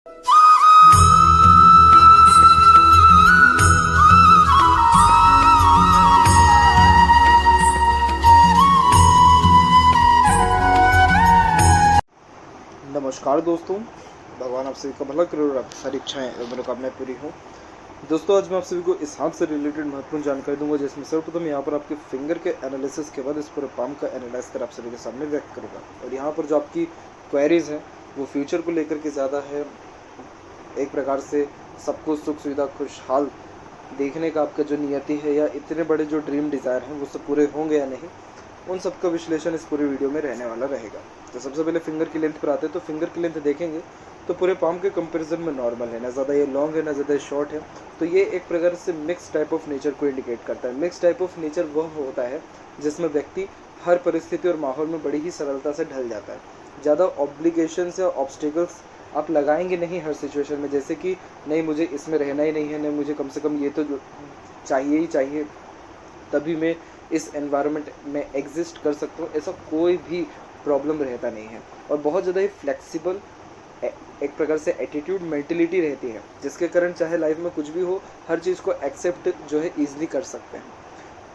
नमस्कार दोस्तों, भगवान आप सभी का भला करे और आपकी सारी इच्छाएं और मनोकामनाएं पूरी हों। दोस्तों, आज मैं आप सभी को इस हाथ से रिलेटेड महत्वपूर्ण जानकारी दूंगा, जिसमें सर्वप्रथम यहाँ पर आपके फिंगर के एनालिसिस के बाद इस पूरे पाम का एनालाइज कर आप सभी के सामने व्यक्त करूँगा। और यहाँ पर जो आपकी क्वेरीज हैं वो फ्यूचर को लेकर के ज़्यादा है। एक प्रकार से सबको सुख सुविधा खुशहाल देखने का आपका जो नियति है या इतने बड़े जो ड्रीम डिज़ायर हैं वो सब पूरे होंगे या नहीं, उन सब का विश्लेषण इस पूरे वीडियो में रहने वाला रहेगा। तो सबसे पहले फिंगर की लेंथ पर आते हैं। तो फिंगर की लेंथ देखेंगे तो पूरे पाम के कंपैरिजन में नॉर्मल है, ना ज़्यादा ये लॉन्ग है ना ज़्यादा शॉर्ट है। तो ये एक प्रकार से मिक्स टाइप ऑफ नेचर को इंडिकेट करता है। मिक्स टाइप ऑफ नेचर वह होता है जिसमें व्यक्ति हर परिस्थिति और माहौल में बड़ी ही सरलता से ढल जाता है। ज़्यादा ऑब्लिगेशंस या ऑब्स्टिकल्स आप लगाएंगे नहीं हर सिचुएशन में, जैसे कि नहीं मुझे इसमें रहना ही नहीं है, नहीं मुझे कम से कम ये तो चाहिए ही चाहिए तभी मैं इस एनवायरनमेंट में एग्जिस्ट कर सकता हूँ, ऐसा कोई भी प्रॉब्लम रहता नहीं है। और बहुत ज़्यादा ही फ्लेक्सिबल एक प्रकार से एटीट्यूड मेंटलिटी रहती है, जिसके कारण चाहे लाइफ में कुछ भी हो हर चीज़ को एक्सेप्ट जो है ईजिली कर सकते हैं।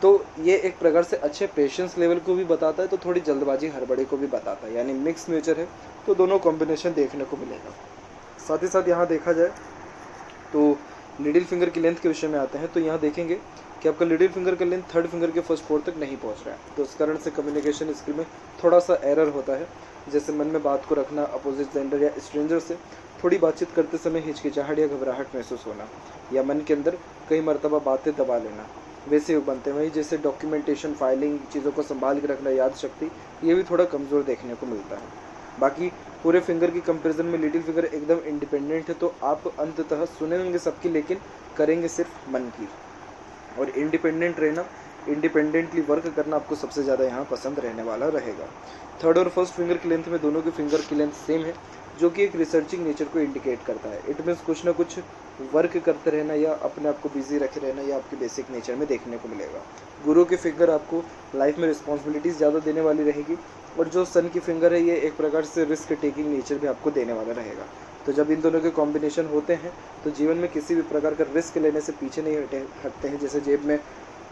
तो ये एक प्रकार से अच्छे पेशेंस लेवल को भी बताता है, तो थोड़ी जल्दबाजी हड़बड़ी को भी बताता है, यानी मिक्स नेचर है। तो दोनों कॉम्बिनेशन देखने को मिलेगा। साथ ही साथ यहाँ देखा जाए तो लिटिल फिंगर की लेंथ के विषय में आते हैं। तो यहाँ देखेंगे कि आपका लिटिल फिंगर का लेंथ थर्ड फिंगर के फर्स्ट फोर तक नहीं पहुँच रहा है, तो इस कारण से कम्युनिकेशन स्किल में थोड़ा सा एरर होता है। जैसे मन में बात को रखना, अपोजिट जेंडर या स्ट्रेंजर से थोड़ी बातचीत करते समय हिचकिचाहट या घबराहट महसूस होना, या मन के अंदर कई मरतबा बातें दबा लेना, वैसे योग बनते हैं। वही जैसे डॉक्यूमेंटेशन, फाइलिंग, चीज़ों को संभाल के रखना, याद शक्ति, ये भी थोड़ा कमज़ोर देखने को मिलता है। बाकी पूरे फिंगर की कंपैरिजन में लिटिल फिंगर एकदम इंडिपेंडेंट है, तो आप अंततः सुनेंगे सबकी लेकिन करेंगे सिर्फ मन की। और इंडिपेंडेंट रहना, इंडिपेंडेंटली वर्क करना आपको सबसे ज़्यादा यहाँ पसंद रहने वाला रहेगा। थर्ड और फर्स्ट फिंगर की लेंथ में दोनों की फिंगर की लेंथ सेम है, जो कि एक रिसर्चिंग नेचर को इंडिकेट करता है। इट मीन्स कुछ ना कुछ वर्क करते रहना या अपने आप को बिजी रखे रहना, या आपके बेसिक नेचर में देखने को मिलेगा। गुरु की फिंगर आपको लाइफ में रिस्पॉन्सिबिलिटीज़ ज़्यादा देने वाली रहेगी, और जो सन की फिंगर है ये एक प्रकार से रिस्क टेकिंग नेचर भी आपको देने वाला रहेगा। तो जब इन दोनों के कॉम्बिनेशन होते हैं तो जीवन में किसी भी प्रकार का रिस्क लेने से पीछे नहीं हटते हैं। जैसे जेब में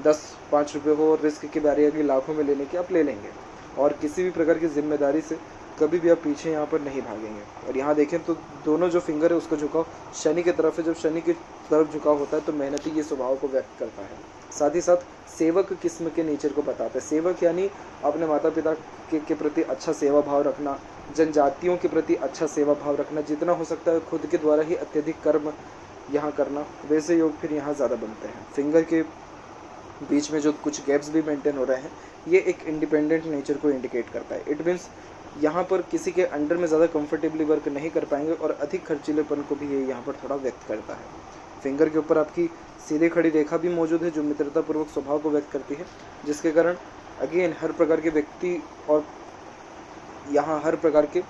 10-5 रुपये हो और रिस्क की बारी अगर लाखों में लेने की आप ले लेंगे, और किसी भी प्रकार की जिम्मेदारी से कभी भी आप पीछे यहाँ पर नहीं भागेंगे। और यहाँ देखें तो दोनों जो फिंगर है उसका झुकाव शनि की तरफ है। जब शनि की तरफ झुकाव होता है तो मेहनती ये स्वभाव को व्यक्त करता है। साथ ही साथ सेवक किस्म के नेचर को बताता है। सेवक यानी अपने माता पिता के प्रति अच्छा सेवा भाव रखना, जनजातियों के प्रति अच्छा सेवा भाव रखना, जितना हो सकता है खुद के द्वारा ही अत्यधिक कर्म यहाँ करना, वैसे योग फिर यहाँ ज़्यादा बनते हैं। फिंगर के बीच में जो कुछ गैप्स भी मेंटेन हो रहे हैं, ये एक इंडिपेंडेंट नेचर को इंडिकेट करता है। इट मीन्स यहाँ पर किसी के अंडर में ज़्यादा कंफर्टेबली वर्क नहीं कर पाएंगे, और अधिक खर्चीलेपन को भी ये यहाँ पर थोड़ा व्यक्त करता है। फिंगर के ऊपर आपकी सीधी खड़ी रेखा भी मौजूद है, जो मित्रतापूर्वक स्वभाव को व्यक्त करती है, जिसके कारण अगेन हर प्रकार के व्यक्ति और यहाँ हर प्रकार के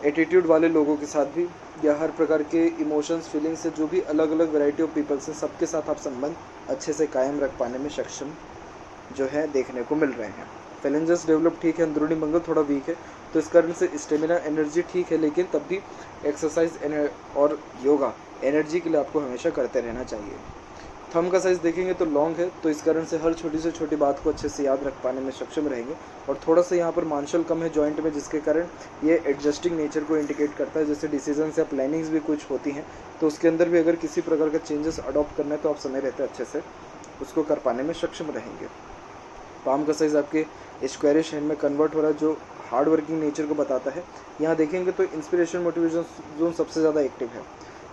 एटीट्यूड वाले लोगों के साथ भी, या हर प्रकार के इमोशंस, फीलिंग्स से जो भी अलग अलग वैरायटी ऑफ पीपल्स हैं, सबके साथ आप संबंध अच्छे से कायम रख पाने में सक्षम जो है देखने को मिल रहे हैं। फैलेंजस डेवलप ठीक है, अंदरूनी मंगल थोड़ा वीक है, तो इस कारण से स्टेमिना एनर्जी ठीक है, लेकिन तब भी एक्सरसाइज और योगा एनर्जी के लिए आपको हमेशा करते रहना चाहिए। थंब का साइज़ देखेंगे तो लॉन्ग है, तो इस कारण से हर छोटी से छोटी बात को अच्छे से याद रख पाने में सक्षम रहेंगे। और थोड़ा सा यहाँ पर मांसल कम है जॉइंट में, जिसके कारण ये एडजस्टिंग नेचर को इंडिकेट करता है। जैसे डिसीजंस या प्लानिंग्स भी कुछ होती हैं, तो उसके अंदर भी अगर किसी प्रकार का चेंजेस अडॉप्ट करना है तो आप समय रहते अच्छे से उसको कर पाने में सक्षम रहेंगे। पाम का साइज़ आपके स्क्वायरिश हैंड में कन्वर्ट हो रहा है, जो हार्ड वर्किंग नेचर को बताता है। यहाँ देखेंगे तो इंस्पिरेशन मोटिवेशन जोन सबसे ज़्यादा एक्टिव है,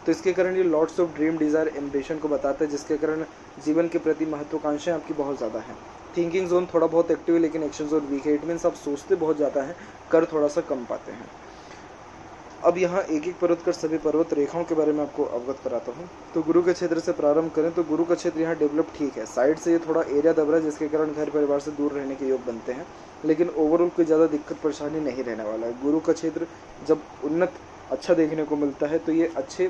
तो इसके कारण ये lots of dream desire ambition को बताता है, जिसके कारण जीवन के प्रति महत्वाकांक्षाएं आपकी बहुत ज़्यादा हैं। थिंकिंग जोन थोड़ा बहुत एक्टिव है, लेकिन एक्शन जोन वीक है। इट मीन्स आप सोचते बहुत ज़्यादा हैं, कर थोड़ा सा कम पाते हैं। अब यहाँ एक एक पर्वत कर सभी पर्वत रेखाओं के बारे में आपको अवगत कराता हूँ। तो गुरु के क्षेत्र से प्रारंभ करें तो गुरु का क्षेत्र यहाँ डेवलप ठीक है। साइड से ये थोड़ा एरिया दब रहा है, जिसके कारण घर परिवार से दूर रहने के योग बनते हैं, लेकिन ओवरऑल कोई ज़्यादा दिक्कत परेशानी नहीं रहने वाला है। गुरु का क्षेत्र जब उन्नत अच्छा देखने को मिलता है तो ये अच्छे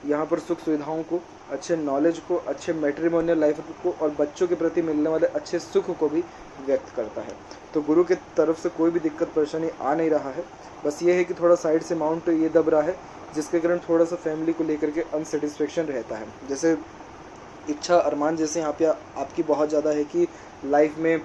यहाँ पर सुख सुविधाओं को, अच्छे नॉलेज को, अच्छे मैट्रिमोनियल लाइफ को और बच्चों के प्रति मिलने वाले अच्छे सुख को भी व्यक्त करता है। तो गुरु की तरफ से कोई भी दिक्कत परेशानी आ नहीं रहा है, बस ये है कि थोड़ा साइड से माउंट ये दब रहा है, जिसके कारण थोड़ा सा फैमिली को लेकर के अनसेटिस्फेक्शन रहता है। जैसे इच्छा अरमान जैसे यहाँ पे आपकी बहुत ज़्यादा है कि लाइफ में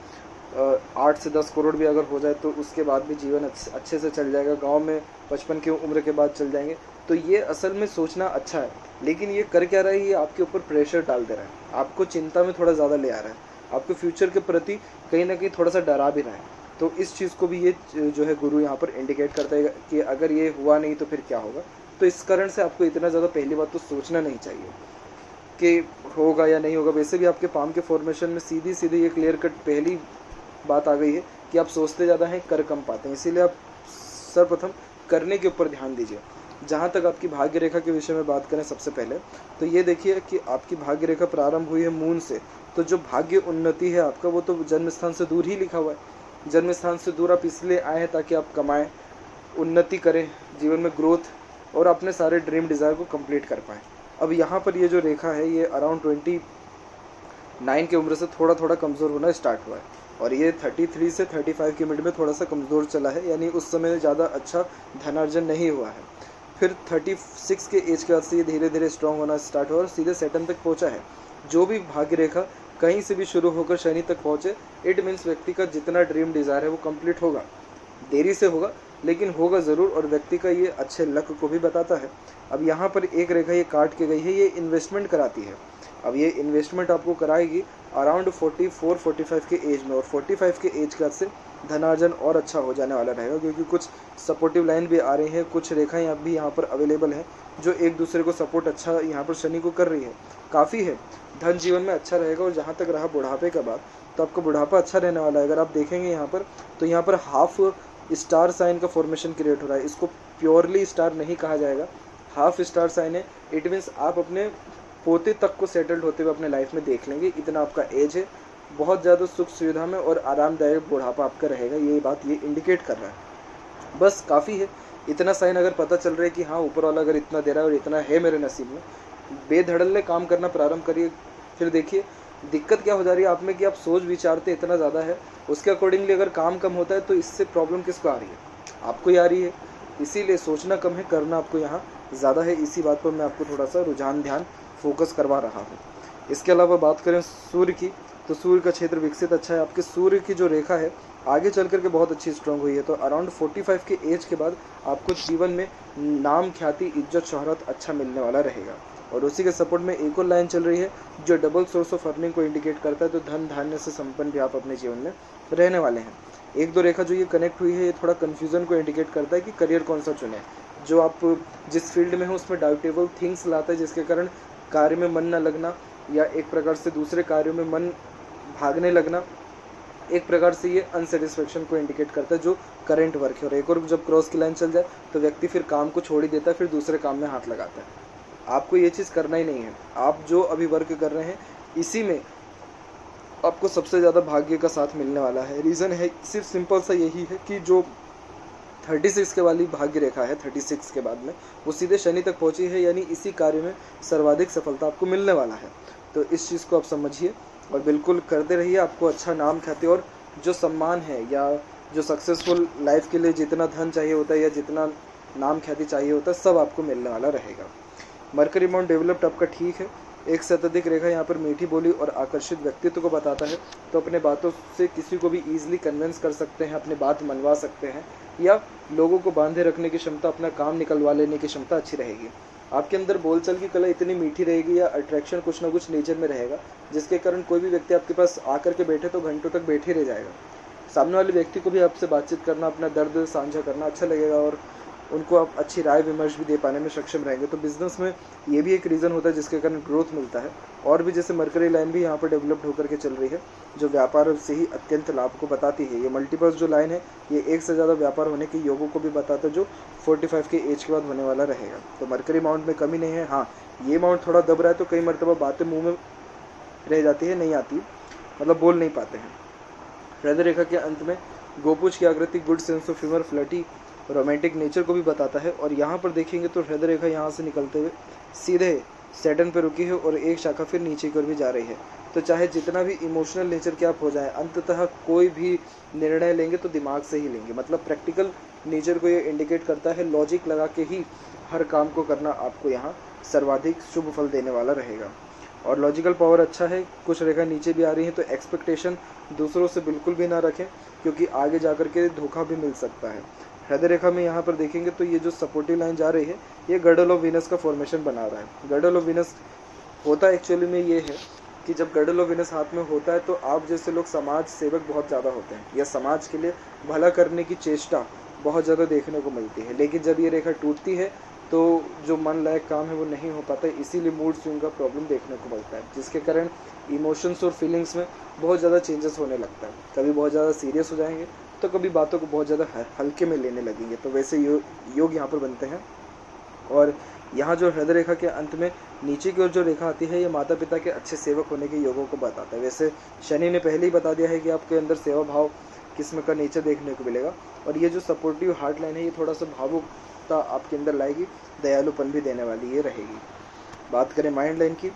8 से 10 करोड़ भी अगर हो जाए तो उसके बाद भी जीवन अच्छे से चल जाएगा, गांव में 55 की उम्र के बाद चल जाएंगे। तो ये असल में सोचना अच्छा है, लेकिन ये कर क्या रहा है, ये आपके ऊपर प्रेशर डाल दे रहा है, आपको चिंता में थोड़ा ज़्यादा ले आ रहा है, आपके फ्यूचर के प्रति कहीं ना कहीं थोड़ा सा डरा भी रहा है। तो इस चीज़ को भी ये जो है गुरु यहाँ पर इंडिकेट करता है कि अगर ये हुआ नहीं तो फिर क्या होगा। तो इस कारण से आपको इतना ज़्यादा पहली बात तो सोचना नहीं चाहिए कि होगा या नहीं होगा। वैसे भी आपके पाम के फॉर्मेशन में सीधी सीधी ये क्लियर कट पहली बात आ गई है कि आप सोचते ज़्यादा हैं, कर कम पाते हैं। इसीलिए आप सर्वप्रथम करने के ऊपर ध्यान दीजिए। जहाँ तक आपकी भाग्य रेखा के विषय में बात करें सबसे पहले, तो ये देखिए कि आपकी भाग्य रेखा प्रारंभ हुई है मून से। तो जो भाग्य उन्नति है आपका, वो तो जन्म स्थान से दूर ही लिखा हुआ है। जन्म स्थान से दूर आप इसलिए आए हैं ताकि आप कमाएं, उन्नति करें, जीवन में ग्रोथ और अपने सारे ड्रीम डिज़ायर को कंप्लीट कर पाएँ। अब यहाँ पर ये जो रेखा है ये अराउंड 29 की उम्र से थोड़ा थोड़ा कमज़ोर होना स्टार्ट हुआ है, और ये 33 से 35 की मिड में थोड़ा सा कमज़ोर चला है, यानी उस समय ज़्यादा अच्छा धनार्जन नहीं हुआ है। फिर 36 के एज के बाद से ये धीरे धीरे स्ट्रॉन्ग होना स्टार्ट हुआ और सीधे सैटर्न तक पहुंचा है। जो भी भाग्य रेखा कहीं से भी शुरू होकर शनि तक पहुंचे, इट मीन्स व्यक्ति का जितना ड्रीम डिज़ायर है वो कंप्लीट होगा। देरी से होगा लेकिन होगा ज़रूर, और व्यक्ति का ये अच्छे लक को भी बताता है। अब यहाँ पर एक रेखा ये काट के गई है, ये इन्वेस्टमेंट कराती है। अब ये इन्वेस्टमेंट आपको कराएगी अराउंड 44-45 के एज में, और 45 के एज के बाद से धनार्जन और अच्छा हो जाने वाला रहेगा, क्योंकि कुछ सपोर्टिव लाइन भी आ रही है, कुछ रेखाएं भी यहाँ पर अवेलेबल हैं जो एक दूसरे को सपोर्ट अच्छा यहाँ पर शनि को कर रही है। काफ़ी है, धन जीवन में अच्छा रहेगा। और जहाँ तक रहा बुढ़ापे का बात, तो आपका बुढ़ापा अच्छा रहने वाला है। अगर आप देखेंगे यहाँ पर, तो यहाँ पर हाफ स्टार साइन का फॉर्मेशन क्रिएट हो रहा है। इसको प्योरली स्टार नहीं कहा जाएगा, हाफ स्टार साइन है। इट मीन्स आप अपने पोते तक को सेटल्ड होते हुए अपने लाइफ में देख लेंगे, इतना आपका एज है। बहुत ज़्यादा सुख सुविधा में और आरामदायक बुढ़ापा आपका रहेगा, ये बात ये इंडिकेट कर रहा है। बस काफ़ी है, इतना साइन अगर पता चल रहा है कि हाँ ऊपर वाला अगर इतना दे रहा है और इतना है मेरे नसीब में, बेधड़ल्ले काम करना प्रारंभ करिए। फिर देखिए दिक्कत क्या हो जा रही है आप में कि आप सोच विचारते इतना ज़्यादा है, उसके अकॉर्डिंगली अगर काम कम होता है तो इससे प्रॉब्लम किसको आ रही है? आपको ही आ रही है। इसीलिए सोचना कम है, करना आपको यहाँ ज़्यादा है। इसी बात पर मैं आपको थोड़ा सा रुझान ध्यान फोकस करवा रहा हूँ। इसके अलावा बात करें सूर्य की, तो सूर्य का क्षेत्र विकसित अच्छा है। आपके सूर्य की जो रेखा है आगे चल करके बहुत अच्छी स्ट्रॉन्ग हुई है। तो अराउंड 45 के एज के बाद आपको जीवन में नाम, ख्याति, इज्जत, शोहरत अच्छा मिलने वाला रहेगा। और उसी के सपोर्ट में एक और लाइन चल रही है जो डबल सोर्स ऑफ अर्निंग को इंडिकेट करता है। तो धन धान्य से संपन्न भी आप अपने जीवन में रहने वाले हैं। एक दो रेखा जो ये कनेक्ट हुई है, ये थोड़ा कन्फ्यूज़न को इंडिकेट करता है कि करियर कौन सा चुने। जो आप जिस फील्ड में हो उसमें डाउटेबल थिंग्स लाता है, जिसके कारण कार्य में मन न लगना, या एक प्रकार से दूसरे कार्यों में मन भागने लगना, एक प्रकार से ये अनसेटिस्फेक्शन को इंडिकेट करता है जो करंट वर्क है। और एक और जब क्रॉस की लाइन चल जाए तो व्यक्ति फिर काम को छोड़ ही देता है, फिर दूसरे काम में हाथ लगाता है। आपको ये चीज़ करना ही नहीं है। आप जो अभी वर्क कर रहे हैं इसी में आपको सबसे ज़्यादा भाग्य का साथ मिलने वाला है। रीज़न है सिर्फ सिंपल सा यही है कि जो 36 के वाली भाग्य रेखा है, 36 के बाद में वो सीधे शनि तक पहुंची है, यानी इसी कार्य में सर्वाधिक सफलता आपको मिलने वाला है। तो इस चीज़ को आप समझिए और बिल्कुल करते रहिए। आपको अच्छा नाम, ख्याति और जो सम्मान है, या जो सक्सेसफुल लाइफ के लिए जितना धन चाहिए होता है या जितना नाम, ख्याति चाहिए होता है, सब आपको मिलने वाला रहेगा। मरकरी माउंट डेवलप्ड आपका ठीक है। एक से अत्यधिक रेखा यहाँ पर मीठी बोली और आकर्षित व्यक्तित्व को बताता है। तो अपने बातों से किसी को भी ईजिली कन्विंस कर सकते हैं, अपनी बात मनवा सकते हैं, या लोगों को बांधे रखने की क्षमता, अपना काम निकलवा लेने की क्षमता अच्छी रहेगी। आपके अंदर बोलचाल की कला इतनी मीठी रहेगी, या अट्रैक्शन कुछ ना कुछ नेचर में रहेगा, जिसके कारण कोई भी व्यक्ति आपके पास आकर के बैठे तो घंटों तक बैठे रह जाएगा। सामने वाले व्यक्ति को भी आपसे बातचीत करना, अपना दर्द साझा करना अच्छा लगेगा, और उनको आप अच्छी राय विमर्श भी दे पाने में सक्षम रहेंगे। तो बिजनेस में ये भी एक रीज़न होता है जिसके कारण ग्रोथ मिलता है। और भी जैसे मरकरी लाइन भी यहाँ पर डेवलप्ड होकर के चल रही है, जो व्यापार से ही अत्यंत लाभ को बताती है। ये मल्टीपर्स जो लाइन है ये एक से ज़्यादा व्यापार होने के योगों को भी बताता है, जो 45 के एज के बाद होने वाला रहेगा। तो मरकरी माउंट में कमी नहीं है। हाँ, ये माउंट थोड़ा दब रहा है, तो कई मरतबा बातें मुँह में रह जाती है, नहीं आती, मतलब बोल नहीं पाते हैं। हृदय रेखा के अंत में गोपुज की आकृति good sense of humour, flirty, romantic nature को भी बताता है। और यहाँ पर देखेंगे तो हृदय रेखा यहाँ से निकलते हुए सीधे सैटर्न पर रुकी है और एक शाखा फिर नीचे की ओर भी जा रही है। तो चाहे जितना भी इमोशनल नेचर के आप हो जाए, अंततः कोई भी निर्णय लेंगे तो दिमाग से ही लेंगे। मतलब प्रैक्टिकल नेचर को ये इंडिकेट करता है, लॉजिक लगा के ही हर काम को करना आपको यहाँ सर्वाधिक शुभ फल देने वाला रहेगा। और लॉजिकल पावर अच्छा है, कुछ रेखा नीचे भी आ रही है, तो एक्सपेक्टेशन दूसरों से बिल्कुल भी ना रखें, क्योंकि आगे जाकर के धोखा भी मिल सकता है। हृदय रेखा में यहाँ पर देखेंगे तो ये जो सपोर्टिव लाइन जा रही है, ये गर्डल ऑफ वीनस का फॉर्मेशन बना रहा है। गर्डल ऑफ वीनस होता एक्चुअली में ये है कि जब गर्डल ऑफ वीनस हाथ में होता है तो आप जैसे लोग समाज सेवक बहुत ज़्यादा होते हैं, या समाज के लिए भला करने की चेष्टा बहुत ज़्यादा देखने को मिलती है। लेकिन जब ये रेखा टूटती है तो जो मन लायक काम है वो नहीं हो पाता है, इसीलिए मूड स्विंग का प्रॉब्लम देखने को मिलता है, जिसके कारण इमोशंस और फीलिंग्स में बहुत ज़्यादा चेंजेस होने लगता है। कभी बहुत ज़्यादा सीरियस हो जाएंगे तो कभी बातों को बहुत ज़्यादा हल्के में लेने लगेंगे। तो वैसे योग यहाँ पर बनते हैं। और यहाँ जो हृदय रेखा के अंत में नीचे की ओर जो रेखा आती है, ये माता पिता के अच्छे सेवक होने के योगों को बताता है। वैसे शनि ने पहले ही बता दिया है कि आपके अंदर सेवा भाव किस्म का नेचर देखने को मिलेगा। और ये जो सपोर्टिव हार्ट लाइन है, ये थोड़ा सा भावुकता आपके अंदर लाएगी, दयालुपन भी देने वाली ये रहेगी। बात करें माइंड लाइन की,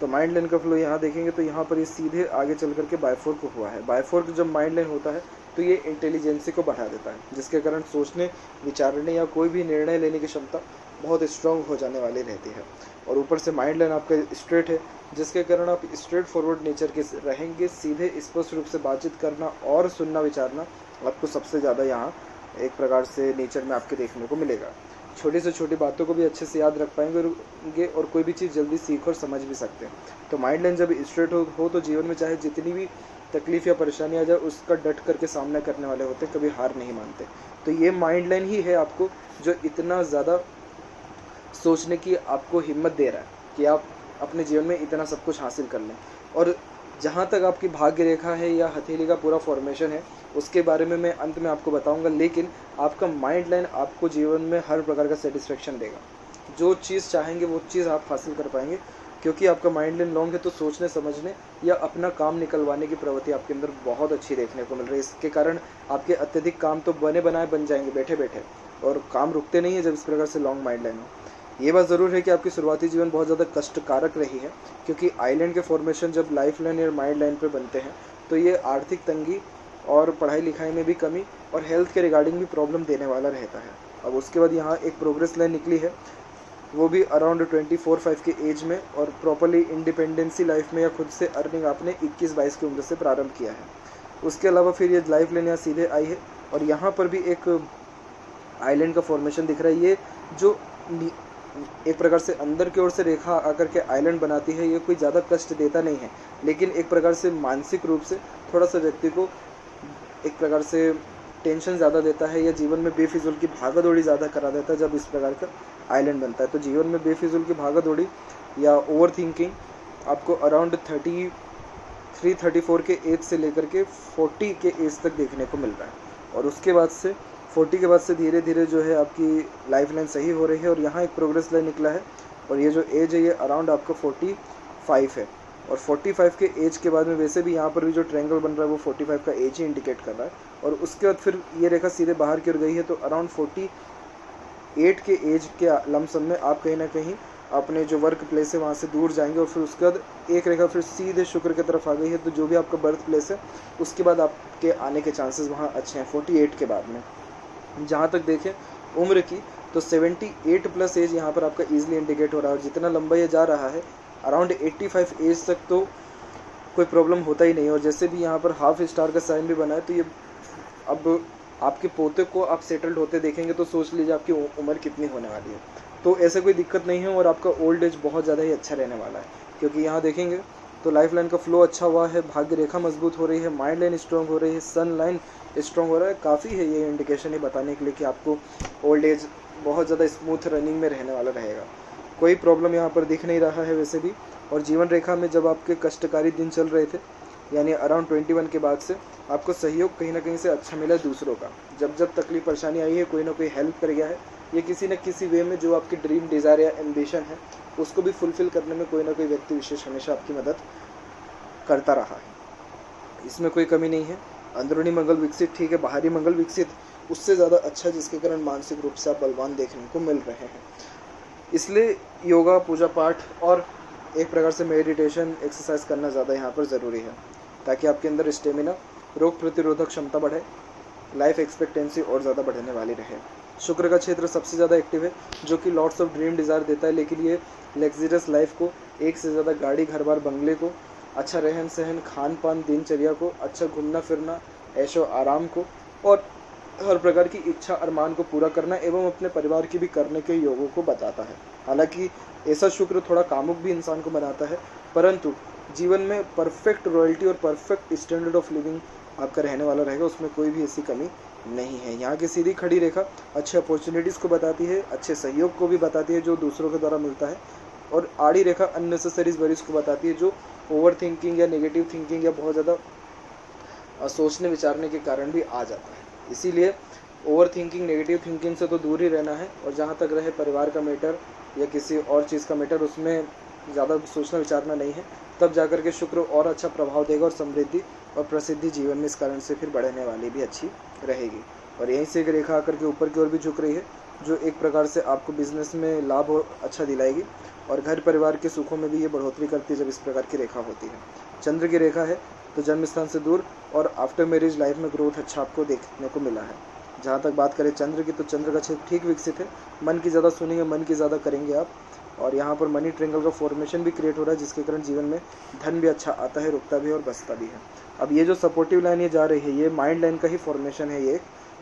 तो माइंड लाइन का फ्लो यहाँ देखेंगे तो यहाँ पर ये सीधे आगे चल करके बायफोर्क हुआ है। बायफोर्क जब माइंड लाइन होता है तो ये इंटेलिजेंसी को बढ़ा देता है, जिसके कारण सोचने विचारने या कोई भी निर्णय लेने की क्षमता बहुत स्ट्रांग हो जाने वाली रहती है। और ऊपर से माइंड लाइन आपका स्ट्रेट है, जिसके कारण आप स्ट्रेट फॉरवर्ड नेचर के रहेंगे। सीधे स्पष्ट रूप से बातचीत करना और सुनना विचारना आपको सबसे ज़्यादा यहाँ एक प्रकार से नेचर में आपके देखने को मिलेगा। छोटी से छोटी बातों को भी अच्छे से याद रख पाएंगे और कोई भी चीज़ जल्दी सीख और समझ भी सकते हैं। तो माइंड लाइन जब स्ट्रेट हो तो जीवन में चाहे जितनी भी तकलीफ या परेशानी आ जाए, उसका डट करके सामना करने वाले होते, कभी हार नहीं मानते। तो ये माइंड लाइन ही है आपको जो इतना ज़्यादा सोचने की आपको हिम्मत दे रहा है कि आप अपने जीवन में इतना सब कुछ हासिल कर लें। और जहाँ तक आपकी भाग्य रेखा है या हथेली का पूरा फॉर्मेशन है, उसके बारे में मैं अंत में आपको बताऊंगा। लेकिन आपका माइंड लाइन आपको जीवन में हर प्रकार का सेटिस्फेक्शन देगा। जो चीज़ चाहेंगे वो चीज़ आप हासिल कर पाएंगे, क्योंकि आपका माइंड लाइन लॉन्ग है। तो सोचने समझने या अपना काम निकलवाने की प्रवृत्ति आपके अंदर बहुत अच्छी देखने को मिल रही है। इसके कारण आपके अत्यधिक काम तो बने बनाए बन जाएंगे बैठे बैठे, और काम रुकते नहीं है जब इस प्रकार से लॉन्ग माइंड लाइन हो। ये बात ज़रूर है कि आपकी शुरुआती जीवन बहुत ज़्यादा कष्टकारक रही है, क्योंकि आइलैंड के फॉर्मेशन जब लाइफ लाइन या माइंड लाइन पे बनते हैं तो ये आर्थिक तंगी और पढ़ाई लिखाई में भी कमी और हेल्थ के रिगार्डिंग भी प्रॉब्लम देने वाला रहता है। अब उसके बाद यहाँ एक प्रोग्रेस लाइन निकली है, वो भी अराउंड 24-25 के एज में, और प्रॉपरली इंडिपेंडेंसी लाइफ में या खुद से अर्निंग आपने 21-22 की उम्र से प्रारंभ किया है। उसके अलावा फिर ये लाइफ लाइन यहाँ सीधे आई है, और यहाँ पर भी एक आइलैंड का फॉर्मेशन दिख रहा है। ये जो एक प्रकार से अंदर की ओर से रेखा आकर के आइलैंड बनाती है, ये कोई ज़्यादा कष्ट देता नहीं है, लेकिन एक प्रकार से मानसिक रूप से थोड़ा सा व्यक्ति को एक प्रकार से टेंशन ज़्यादा देता है, या जीवन में बेफिजूल की भागा दौड़ी ज़्यादा करा देता है जब इस प्रकार का आइलैंड बनता है। तो जीवन में बेफिजूल की भागा दौड़ी या ओवर थिंकिंग आपको अराउंड 33-34 के एज से लेकर के 40 के एज तक देखने को मिल रहा है। और उसके बाद से 40 के बाद से धीरे धीरे जो है आपकी लाइफ लाइन सही हो रही है। और यहाँ एक प्रोग्रेस लाइन निकला है, और ये जो एज है ये अराउंड आपका 45 है। और 45 के एज के बाद में वैसे भी यहाँ पर भी जो ट्रायंगल बन रहा है वो 45 का एज ही इंडिकेट कर रहा है। और उसके बाद फिर ये रेखा सीधे बाहर की ओर गई है, तो अराउंड 48 के एज के लमसम में आप कहीं ना कहीं अपने जो वर्क प्लेस है वहाँ से दूर जाएंगे। और फिर उसके बाद एक रेखा फिर सीधे शुक्र की तरफ आ गई है, तो जो भी आपका बर्थ प्लेस है उसके बाद आपके आने के चांसेस वहाँ अच्छे हैं 48 के बाद में। जहाँ तक देखें उम्र की, तो 78 प्लस एज यहाँ पर आपका ईजिली इंडिकेट हो रहा है। और जितना लंबा ये जा रहा है अराउंड 85 एज तक तो कोई प्रॉब्लम होता ही नहीं। और जैसे भी यहाँ पर हाफ स्टार का साइन भी बना है, तो ये अब आपके पोते को आप सेटल्ड होते देखेंगे तो सोच लीजिए आपकी उम्र कितनी होने वाली है। तो ऐसे कोई दिक्कत नहीं है, और आपका ओल्ड एज बहुत ज़्यादा ही अच्छा रहने वाला है, क्योंकि यहाँ देखेंगे तो लाइफ लाइन का फ्लो अच्छा हुआ है, भाग्य रेखा मजबूत हो रही है, माइंड लाइन स्ट्रॉन्ग हो रही है, सन लाइन स्ट्रॉन्ग हो रहा है। काफ़ी है ये इंडिकेशन ही बताने के लिए कि आपको ओल्ड एज बहुत ज़्यादा स्मूथ रनिंग में रहने वाला रहेगा। कोई प्रॉब्लम यहाँ पर दिख नहीं रहा है वैसे भी। और जीवन रेखा में जब आपके कष्टकारी दिन चल रहे थे, यानी अराउंड 21 के बाद से आपको सहयोग कहीं ना कहीं से अच्छा मिला है दूसरों का। जब जब तकलीफ परेशानी आई है, कोई ना कोई हेल्प कर गया है, ये किसी न किसी वे में जो आपकी ड्रीम डिज़ायर या एम्बिशन है उसको भी फुलफ़िल करने में कोई ना कोई व्यक्ति विशेष हमेशा आपकी मदद करता रहा है। इसमें कोई कमी नहीं है। अंदरूनी मंगल विकसित ठीक है, बाहरी मंगल विकसित उससे ज़्यादा अच्छा, जिसके कारण मानसिक रूप से आप बलवान देखने को मिल रहे हैं। इसलिए योगा, पूजा पाठ और एक प्रकार से मेडिटेशन, एक्सरसाइज करना ज़्यादा यहाँ पर ज़रूरी है, ताकि आपके अंदर स्टेमिना, रोग प्रतिरोधक क्षमता बढ़े, लाइफ एक्सपेक्टेंसी और ज़्यादा बढ़ने वाली रहे। शुक्र का क्षेत्र सबसे ज़्यादा एक्टिव है, जो कि लॉट्स ऑफ ड्रीम डिज़ायर देता है, लेकिन ये लग्जरियस लाइफ को, एक से ज़्यादा गाड़ी, घर बार, बंगले को, अच्छा रहन सहन, खान पान, दिनचर्या को, अच्छा घूमना फिरना, ऐशो आराम को और हर प्रकार की इच्छा अरमान को पूरा करना एवं अपने परिवार की भी करने के योगों को बताता है। हालांकि ऐसा शुक्र थोड़ा कामुक भी इंसान को बनाता है, परंतु जीवन में परफेक्ट रॉयल्टी और परफेक्ट स्टैंडर्ड ऑफ लिविंग आपका रहने वाला रहेगा, उसमें कोई भी ऐसी कमी नहीं है। यहाँ की सीधी खड़ी रेखा अच्छे अपॉर्चुनिटीज़ को बताती है, अच्छे सहयोग को भी बताती है जो दूसरों के द्वारा मिलता है, और आड़ी रेखा अननेसेसरीज वरीज को बताती है जो ओवर थिंकिंग या नेगेटिव थिंकिंग या बहुत ज़्यादा सोचने विचारने के कारण भी आ जाता है। इसीलिए ओवर थिंकिंग, नेगेटिव थिंकिंग से तो दूर ही रहना है, और जहाँ तक रहे परिवार का मैटर या किसी और चीज़ का मैटर, उसमें ज़्यादा सोचना विचारना नहीं है, तब जाकर के शुक्र और अच्छा प्रभाव देगा और समृद्धि और प्रसिद्धि जीवन में इस कारण से फिर बढ़ने वाली भी अच्छी रहेगी। और यहीं से एक रेखा आकर के ऊपर की ओर भी झुक रही है, जो एक प्रकार से आपको बिजनेस में लाभ और अच्छा दिलाएगी, और घर परिवार के सुखों में भी ये बढ़ोतरी करती है जब इस प्रकार की रेखा होती है। चंद्र की रेखा है तो जन्म स्थान से दूर और आफ्टर मैरिज लाइफ में ग्रोथ अच्छा आपको देखने को मिला है। जहाँ तक बात करें चंद्र की, तो चंद्र का क्षेत्र ठीक विकसित है, मन की ज़्यादा सुनेंगे, मन की ज़्यादा करेंगे आप, और यहाँ पर मनी ट्रिंगल का फॉर्मेशन भी क्रिएट हो रहा है, जिसके कारण जीवन में धन भी अच्छा आता है, रुकता भी है और बचता भी है। अब ये जो सपोर्टिव लाइन ये जा रही है, ये माइंड लाइन का ही फॉर्मेशन है, ये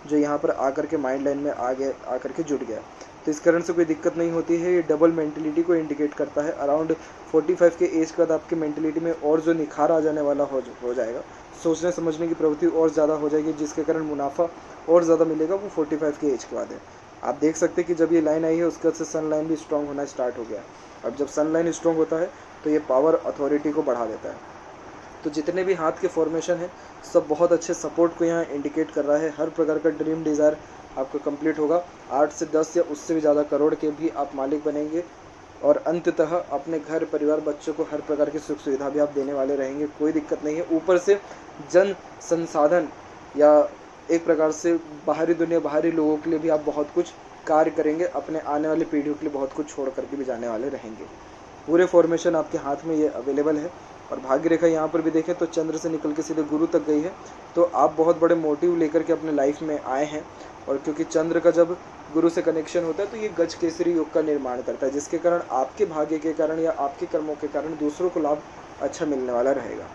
जो यहाँ पर आकर के माइंड लाइन में आगे आकर के जुड़ गया, तो इस कारण से कोई दिक्कत नहीं होती है। ये डबल मेंटलिटी को इंडिकेट करता है। अराउंड 45 के एज के बाद आपकी मेंटलिटी में और जो निखार आ जाने वाला हो जाएगा, सोचने समझने की प्रवृत्ति और ज़्यादा हो जाएगी, जिसके कारण मुनाफा और ज़्यादा मिलेगा, वो 45 के एज के बाद है। आप देख सकते हैं कि जब ये लाइन आई है उसके बाद से सन लाइन भी स्ट्रॉन्ग होना स्टार्ट हो गया। अब जब सन लाइन स्ट्रॉन्ग होता है तो ये पावर अथॉरिटी को बढ़ा देता है। तो जितने भी हाथ के फॉर्मेशन है सब बहुत अच्छे सपोर्ट को यहाँ इंडिकेट कर रहा है। हर प्रकार का ड्रीम डिज़ायर आपका कंप्लीट होगा। 8 से 10 या उससे भी ज़्यादा करोड़ के भी आप मालिक बनेंगे, और अंततः अपने घर परिवार बच्चों को हर प्रकार की सुख सुविधा भी आप देने वाले रहेंगे, कोई दिक्कत नहीं है। ऊपर से जन संसाधन या एक प्रकार से बाहरी दुनिया, बाहरी लोगों के लिए भी आप बहुत कुछ कार्य करेंगे, अपने आने वाली पीढ़ियों के लिए बहुत कुछ छोड़ करके भी जाने वाले रहेंगे। पूरे फॉर्मेशन आपके हाथ में ये अवेलेबल है। और भाग्य रेखा यहाँ पर भी देखें तो चंद्र से निकल के सीधे गुरु तक गई है, तो आप बहुत बड़े मोटिव लेकर के अपने लाइफ में आए हैं। और क्योंकि चंद्र का जब गुरु से कनेक्शन होता है तो ये गज केसरी योग का निर्माण करता है, जिसके कारण आपके भाग्य के कारण या आपके कर्मों के कारण दूसरों को लाभ अच्छा मिलने वाला रहेगा।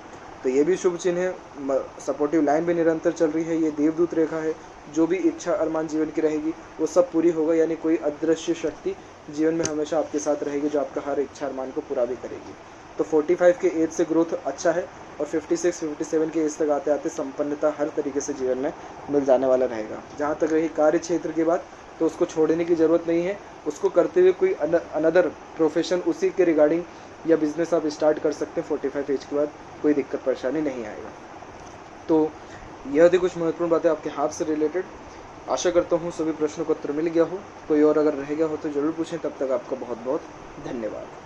तो ये भी शुभ चिन्ह है। सपोर्टिव लाइन भी निरंतर चल रही है। ये देवदूत रेखा है। जो भी इच्छा अरमान जीवन की रहेगी वो सब पूरी होगा, यानी कोई अदृश्य शक्ति जीवन में हमेशा आपके साथ रहेगी जो आपका हर इच्छा अरमान को पूरा भी करेगी। तो 45 के एज से ग्रोथ अच्छा है, और 56-57 के एज तक आते आते संपन्नता हर तरीके से जीवन में मिल जाने वाला रहेगा। जहाँ तक रही कार्य क्षेत्र की बात, तो उसको छोड़ने की ज़रूरत नहीं है। उसको करते हुए कोई अनदर प्रोफेशन उसी के रिगार्डिंग या बिजनेस आप स्टार्ट कर सकते हैं। 45 एज के बाद कोई दिक्कत परेशानी नहीं आएगा। तो यह थी कुछ महत्वपूर्ण बातें आपके हाथ से रिलेटेड। आशा करता हूँ सभी प्रश्नों का उत्तर मिल गया हो। कोई और अगर रह गया हो तो ज़रूर पूछें। तब तक आपका बहुत बहुत धन्यवाद।